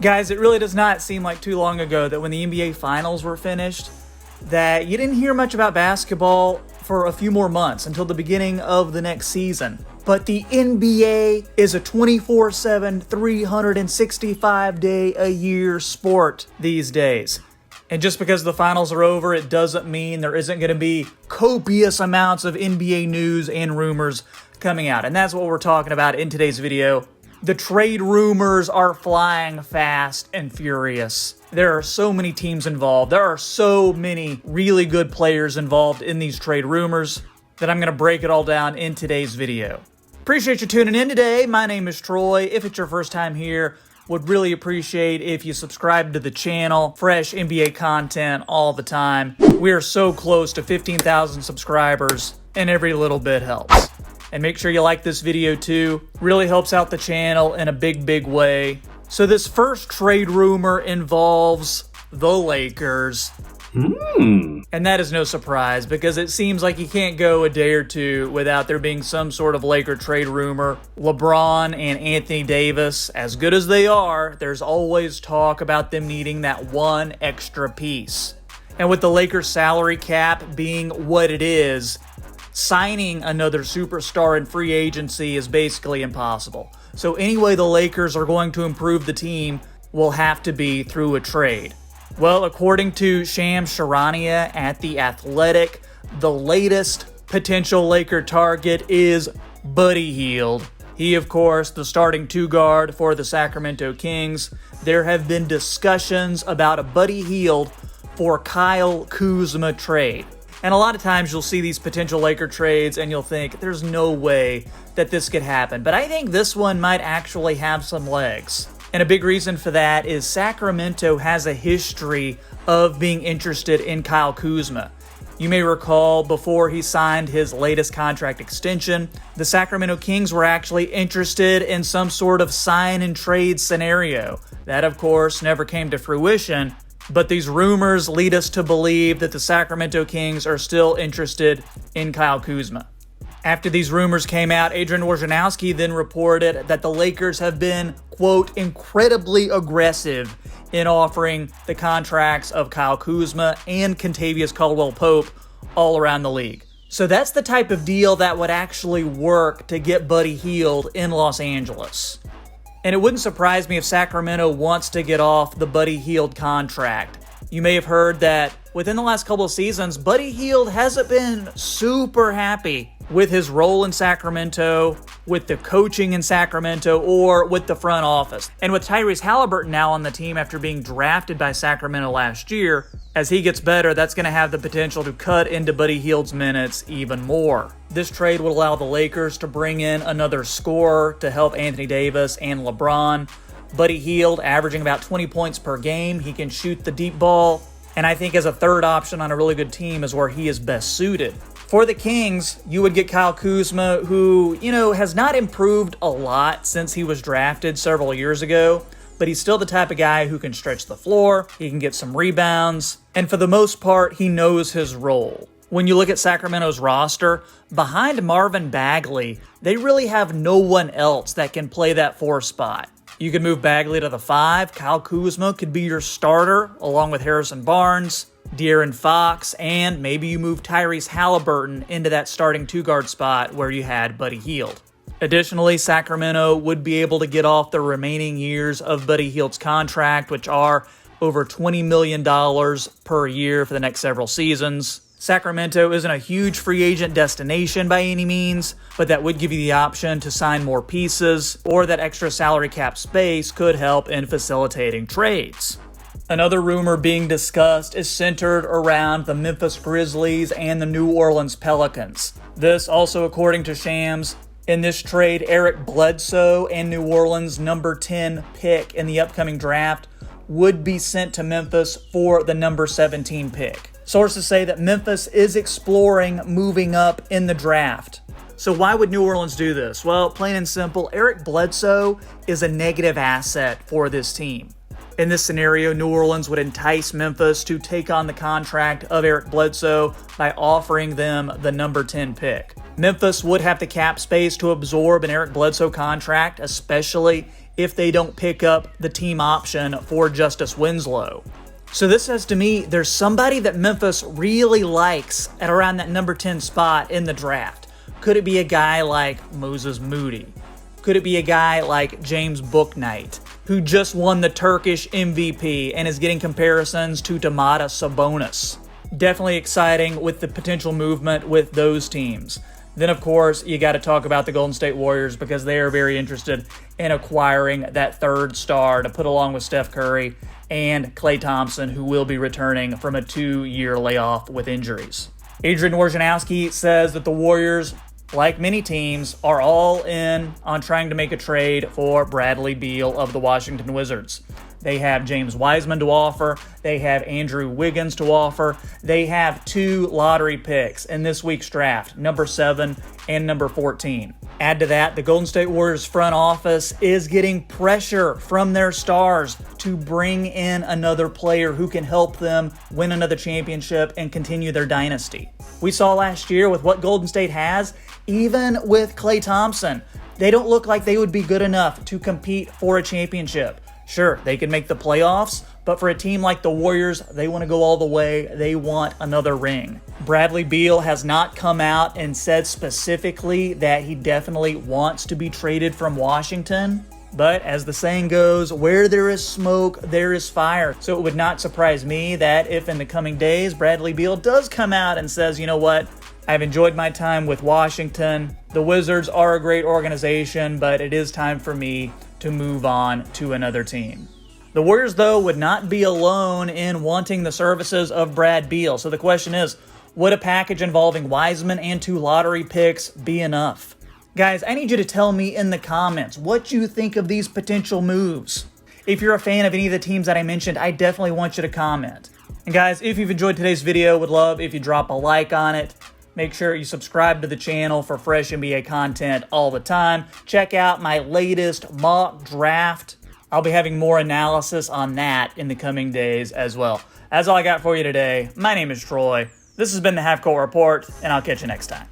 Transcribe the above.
Guys, it really does not seem like too long ago that when the NBA Finals were finished, that you didn't hear much about basketball for a few more months until the beginning of the next season. But the NBA is a 24/7, 365-day-a-year sport these days. And just because the finals are over, it doesn't mean there isn't going to be copious amounts of NBA news and rumors coming out. And that's what we're talking about in today's video. The trade rumors are flying fast and furious. There are so many teams involved. There are so many really good players involved in these trade rumors that I'm going to break it all down in today's video. Appreciate you tuning in today. My name is Troy. If it's your first time here, would really appreciate if you subscribe to the channel. Fresh NBA content all the time. We are so close to 15,000 subscribers, and every little bit helps. And make sure you like this video too. Really helps out the channel in a big way. So this first trade rumor involves the Lakers. And that is no surprise because it seems like you can't go a day or two without there being some sort of Laker trade rumor. LeBron and Anthony Davis, as good as they are, there's always talk about them needing that one extra piece. And with the Lakers salary cap being what it is, signing another superstar in free agency is basically impossible. So any way the Lakers are going to improve the team will have to be through a trade. Well, according to Shams Charania at The Athletic, the latest potential Laker target is Buddy Hield. He, of course, the starting two guard for the Sacramento Kings. There have been discussions about a Buddy Hield for Kyle Kuzma trade. And a lot of times you'll see these potential Laker trades and you'll think there's no way that this could happen. But I think this one might actually have some legs. And a big reason for that is Sacramento has a history of being interested in Kyle Kuzma. You may recall before he signed his latest contract extension, the Sacramento Kings were actually interested in some sort of sign and trade scenario. That, of course, never came to fruition. But these rumors lead us to believe that the Sacramento Kings are still interested in Kyle Kuzma. After these rumors came out, Adrian Wojnarowski then reported that the Lakers have been, quote, incredibly aggressive in offering the contracts of Kyle Kuzma and Kentavious Caldwell-Pope all around the league. So that's the type of deal that would actually work to get Buddy Hield in Los Angeles. And it wouldn't surprise me if Sacramento wants to get off the Buddy Hield contract. You may have heard that within the last couple of seasons, Buddy Hield hasn't been super happy with his role in Sacramento, with the coaching in Sacramento, or with the front office. And with Tyrese Halliburton now on the team after being drafted by Sacramento last year, as he gets better, that's going to have the potential to cut into Buddy Hield's minutes even more. This trade would allow the Lakers to bring in another scorer to help Anthony Davis and LeBron. Buddy Hield averaging about 20 points per game. He can shoot the deep ball. And I think as a third option on a really good team is where he is best suited. For the Kings, you would get Kyle Kuzma, who, has not improved a lot since he was drafted several years ago, but he's still the type of guy who can stretch the floor, he can get some rebounds, and for the most part, he knows his role. When you look at Sacramento's roster, behind Marvin Bagley, they really have no one else that can play that 4 spot. You could move Bagley to the 5, Kyle Kuzma could be your starter, along with Harrison Barnes, De'Aaron Fox, and maybe you move Tyrese Halliburton into that starting 2-guard spot where you had Buddy Hield. Additionally, Sacramento would be able to get off the remaining years of Buddy Hield's contract, which are over $20 million per year for the next several seasons. Sacramento isn't a huge free agent destination by any means, but that would give you the option to sign more pieces, or that extra salary cap space could help in facilitating trades. Another rumor being discussed is centered around the Memphis Grizzlies and the New Orleans Pelicans. This also according to Shams. In this trade, Eric Bledsoe and New Orleans' number 10 pick in the upcoming draft would be sent to Memphis for the number 17 pick. Sources say that Memphis is exploring moving up in the draft. So why would New Orleans do this? Well, plain and simple, Eric Bledsoe is a negative asset for this team. In this scenario, New Orleans would entice Memphis to take on the contract of Eric Bledsoe by offering them the number 10 pick. Memphis would have the cap space to absorb an Eric Bledsoe contract, especially if they don't pick up the team option for Justice Winslow. So this says to me there's somebody that Memphis really likes at around that number 10 spot in the draft. Could it be a guy like Moses Moody? Could it be a guy like James Bouknight, who just won the Turkish MVP and is getting comparisons to Domantas Sabonis? Definitely exciting with the potential movement with those teams. Then, of course, you got to talk about the Golden State Warriors because they are very interested in acquiring that third star to put along with Steph Curry and Klay Thompson, who will be returning from a 2-year layoff with injuries. Adrian Wojnarowski says that the Warriors, like many teams, are all in on trying to make a trade for Bradley Beal of the Washington Wizards. They have James Wiseman to offer. They have Andrew Wiggins to offer. They have 2 lottery picks in this week's draft, number 7 and number 14. Add to that, the Golden State Warriors front office is getting pressure from their stars to bring in another player who can help them win another championship and continue their dynasty. We saw last year with what Golden State has, even with Klay Thompson, they don't look like they would be good enough to compete for a championship. Sure, they can make the playoffs, but for a team like the Warriors, they want to go all the way. They want another ring. Bradley Beal has not come out and said specifically that he definitely wants to be traded from Washington. But as the saying goes, where there is smoke, there is fire. So it would not surprise me that if in the coming days, Bradley Beal does come out and says, you know what, I've enjoyed my time with Washington. The Wizards are a great organization, but it is time for me to move on to another team. The Warriors, though, would not be alone in wanting the services of Brad Beal. So the question is, would a package involving Wiseman and 2 lottery picks be enough? Guys, I need you to tell me in the comments what you think of these potential moves. If you're a fan of any of the teams that I mentioned, I definitely want you to comment. And guys, if you've enjoyed today's video, would love if you drop a like on it. Make sure you subscribe to the channel for fresh NBA content all the time. Check out my latest mock draft. I'll be having more analysis on that in the coming days as well. That's all I got for you today. My name is Troy. This has been the Half Court Report, and I'll catch you next time.